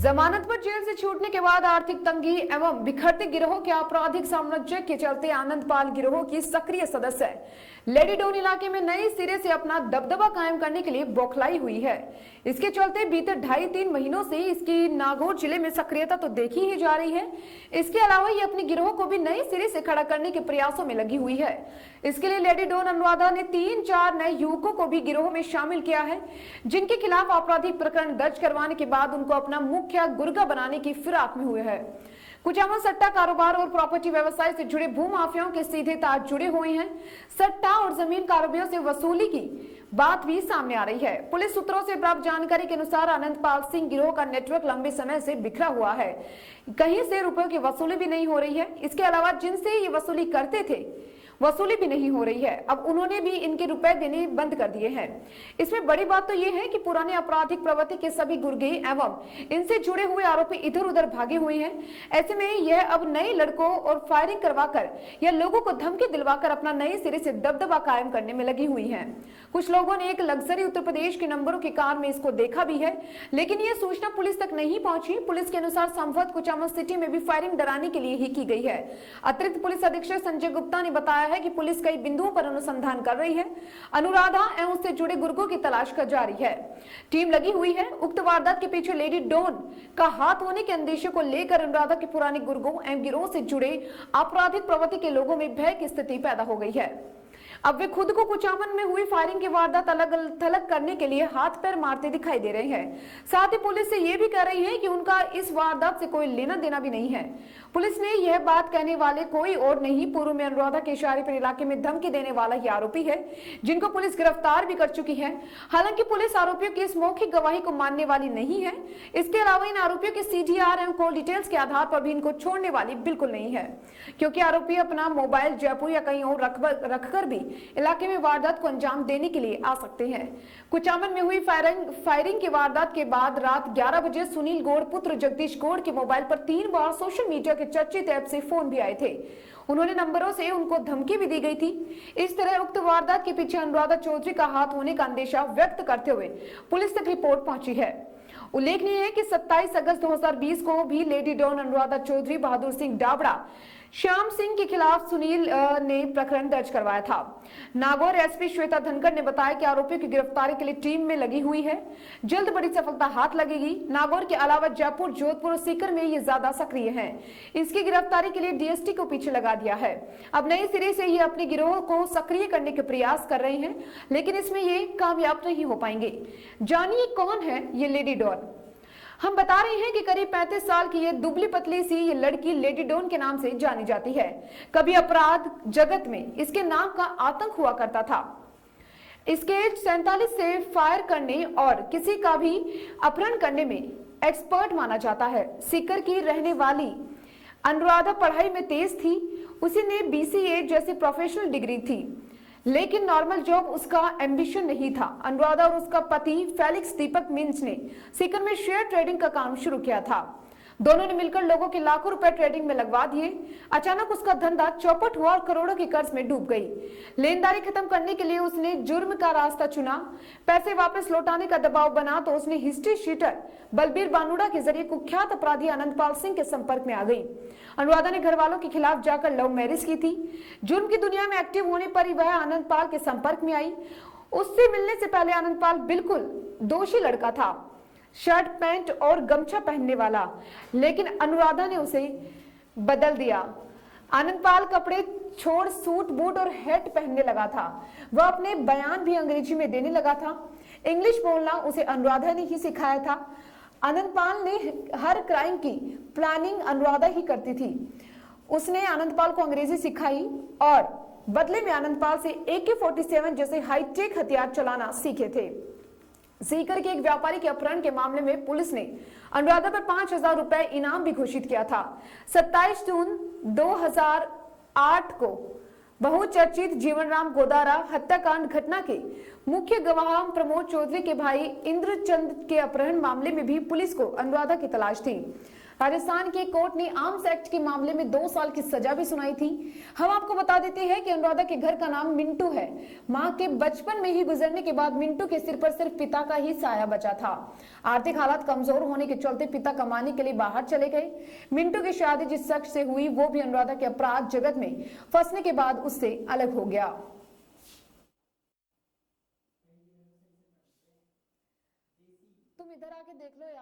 जमानत पर जेल से छूटने के बाद आर्थिक तंगी एवं बिखरते गिरोह के आपराधिक साम्राज्य के चलते आनंद पाल गिरोह की सक्रिय सदस्य लेडी डोन इलाके में नए सिरे से अपना दबदबा कायम करने के लिए बौखलाई हुई है। इसके चलते बीते 2.5-3 महीनों से इसकी नागौर जिले में सक्रियता तो देखी ही जा रही है। इसके अलावा ये अपने गिरोह को भी नए सिरे से खड़ा करने के प्रयासों में लगी हुई है। इसके लिए लेडी डोन अनुराधा ने 3-4 नए युवकों को भी गिरोह में शामिल किया है, जिनके खिलाफ आपराधिक प्रकरण दर्ज करवाने के बाद उनको अपना मुख्य गुर्गा बनाने की फिराक में हुए हैं। कुछ अमल सट्टा कारोबार और प्रॉपर्टी व्यवसाय से जुड़े भूमाफियाओं के सीधे तार जुड़े हुए हैं। सट्टा और जमीन कारोबारियों से वसूली की बात भी सामने आ रही है। पुलिस सूत्रों से प्राप्त जानकारी के अनुसार आनंद पाल सिंह गिरोह का नेटवर्क लंबे समय से बिखरा हुआ है। कहीं से रुपयों की वसूली भी नहीं हो रही है। इसके अलावा जिनसे ये वसूली करते थे वसूली भी नहीं हो रही है। अब उन्होंने भी इनके रुपए देने बंद कर दिए हैं। इसमें बड़ी बात तो ये है कि पुराने आपराधिक प्रवृत्ति के सभी गुर्गे एवं इनसे जुड़े हुए आरोपी इधर उधर भागे हुए हैं। ऐसे में यह अब नए लड़कों और फायरिंग करवाकर या लोगों को धमकी दिलवाकर अपना नए सिरे से दबदबा कायम करने में लगी हुई है। कुछ लोगों ने एक लग्जरी उत्तर प्रदेश के नंबरों की कार में इसको देखा भी है, लेकिन यह सूचना पुलिस तक नहीं पहुंची। पुलिस के अनुसार संभवत कुचामन सिटी में भी फायरिंग डराने के लिए ही की गई है। अतिरिक्त पुलिस अधीक्षक संजय गुप्ता ने बताया है कि पुलिस कई बिंदुओं पर अनुसंधान कर रही है। अनुराधा एवं उससे जुड़े गुर्गों की तलाश कर जारी है। टीम लगी हुई है। उक्त वारदात के पीछे लेडी डॉन का हाथ होने के अंदेशे को लेकर अनुराधा के पुराने गुर्गों एवं गिरोह से जुड़े आपराधिक प्रवृत्ति के लोगों में भय की स्थिति पैदा हो गई है। अब वे खुद को कुचामन में हुई फायरिंग की वारदात अलग थलग करने के लिए हाथ पैर मारते दिखाई दे रहे हैं। साथ ही पुलिस से यह भी कह रही है कि उनका इस वारदात से कोई लेना देना भी नहीं है। पुलिस ने यह बात कहने वाले कोई और नहीं, पूर्व में अनुराधा के इशारे पर इलाके में धमकी देने वाला ही आरोपी है, जिनको पुलिस गिरफ्तार भी कर चुकी है। हालांकि पुलिस आरोपियों की इस मौखिक गवाही को मानने वाली नहीं है। इसके अलावा इन आरोपियों के CDR एवं कॉल डिटेल्स के आधार पर भी इनको छोड़ने वाली बिल्कुल नहीं है, क्योंकि आरोपी अपना मोबाइल जयपुर या कहीं और रखकर भी इलाके में वारदात को अंजाम देने के लिए आ सकते हैं। कुचामन में हुई फायरिंग की वारदात के बाद रात 11 बजे सुनील गौड़ पुत्र जगदीश गौड़ के मोबाइल पर 3 बार सोशल मीडिया के चर्चित ऐप से फोन भी आए थे। उन्होंने नंबरों से उनको धमकी भी दी गई थी। इस तरह उक्त वारदात के पीछे अनुराधा चौधरी का हाथ होने का अंदेशा व्यक्त करते हुए पुलिस तक रिपोर्ट पहुंची है। उल्लेखनीय है कि 27 अगस्त 2020 को भी लेडी डॉन अनुराधा चौधरी, बहादुर सिंह डाबड़ा, श्याम सिंह के खिलाफ सुनील ने प्रकरण दर्ज करवाया था। नागौर SP श्वेता धनखड़ ने बताया कि आरोपियों की गिरफ्तारी के लिए टीम में लगी हुई है। जल्द बड़ी सफलता हाथ लगेगी। नागौर के अलावा जयपुर, जोधपुर और सीकर में ये ज्यादा सक्रिय हैं। इसकी गिरफ्तारी के लिए DST को पीछे लगा दिया है। अब नए सिरे से ये अपने गिरोह को सक्रिय करने के प्रयास कर रहे हैं, लेकिन इसमें ये कामयाब नहीं हो पाएंगे। जानिए कौन है ये लेडी डॉन। हम बता रहे हैं कि करीब 35 साल की ये दुबली पतली सी ये लड़की लेडी डॉन के नाम से जानी जाती है। कभी अपराध जगत में इसके नाम का आतंक हुआ करता था। इसके 47 से फायर करने और किसी का भी अपहरण करने में एक्सपर्ट माना जाता है। सीकर की रहने वाली अनुराधा पढ़ाई में तेज थी। उसी ने BCA जैसी प्रोफेशनल डिग्री थी, लेकिन नॉर्मल जॉब उसका एम्बिशन नहीं था। अनुराधा और उसका पति फेलिक्स दीपक मिंज ने सीकर में शेयर ट्रेडिंग का काम शुरू किया था। दोनों ने मिलकर लोगों के लाखों रुपए ट्रेडिंग में लगवा दिए। अचानक उसका धंधा चौपट हुआ और करोड़ों की कर्ज में डूब गई। लेनदारी खत्म करने के लिए उसने जुर्म का रास्ता चुना। पैसे वापस लौटाने का दबाव बना तो उसने हिस्ट्री शीटर बलबीर बानुड़ा के जरिए कुख्यात अपराधी आनंद पाल सिंह के संपर्क में आ गई। अनुराधा ने घर वालों के खिलाफ जाकर लव मैरिज की थी। जुर्म की दुनिया में एक्टिव होने पर ही वह आनंद पाल के संपर्क में आई। उससे मिलने से पहले आनंद पाल बिल्कुल दोषी लड़का था, शर्ट पैंट और गमछा पहनने वाला, लेकिन अनुराधा ने उसे बदल दिया। आनंद पाल कपड़े छोड़ सूट बूट और हैट पहनने लगा था। वह अपने बयान भी अंग्रेजी में देने लगा था। इंग्लिश बोलना उसे अनुराधा ने ही सिखाया था। आनंद पाल ने हर क्राइम की प्लानिंग अनुराधा ही करती थी। उसने आनंद पाल को अंग्रेजी सिखाई और बदले में आनंद पाल से AK-47 जैसे हाईटेक हथियार चलाना सीखे थे। सीकर के एक व्यापारी के अपहरण के मामले में पुलिस ने अनुराधा पर 5,000 रुपए इनाम भी घोषित किया था। 27 जून 2008 को बहुचर्चित जीवनराम गोदारा हत्याकांड घटना के मुख्य गवाह प्रमोद चौधरी के भाई इंद्रचंद के अपहरण मामले में भी पुलिस को अनुराधा की तलाश थी। राजस्थान की कोर्ट ने आर्म्स एक्ट के मामले में 2 साल की सजा भी सुनाई थी। हम आपको बता देते हैं कि अनुराधा के घर का नाम मिंटू है। मां के बचपन में ही गुजरने के बाद मिंटू के सिर पर सिर्फ पिता का ही साया बचा था। आर्थिक हालात कमजोर होने के चलते पिता कमाने के लिए बाहर चले गए। मिंटू की शादी जिस शख्स से हुई वो भी अनुराधा के अपराध जगत में फंसने के बाद उससे अलग हो गया। तुम इधर आके देख लो यार।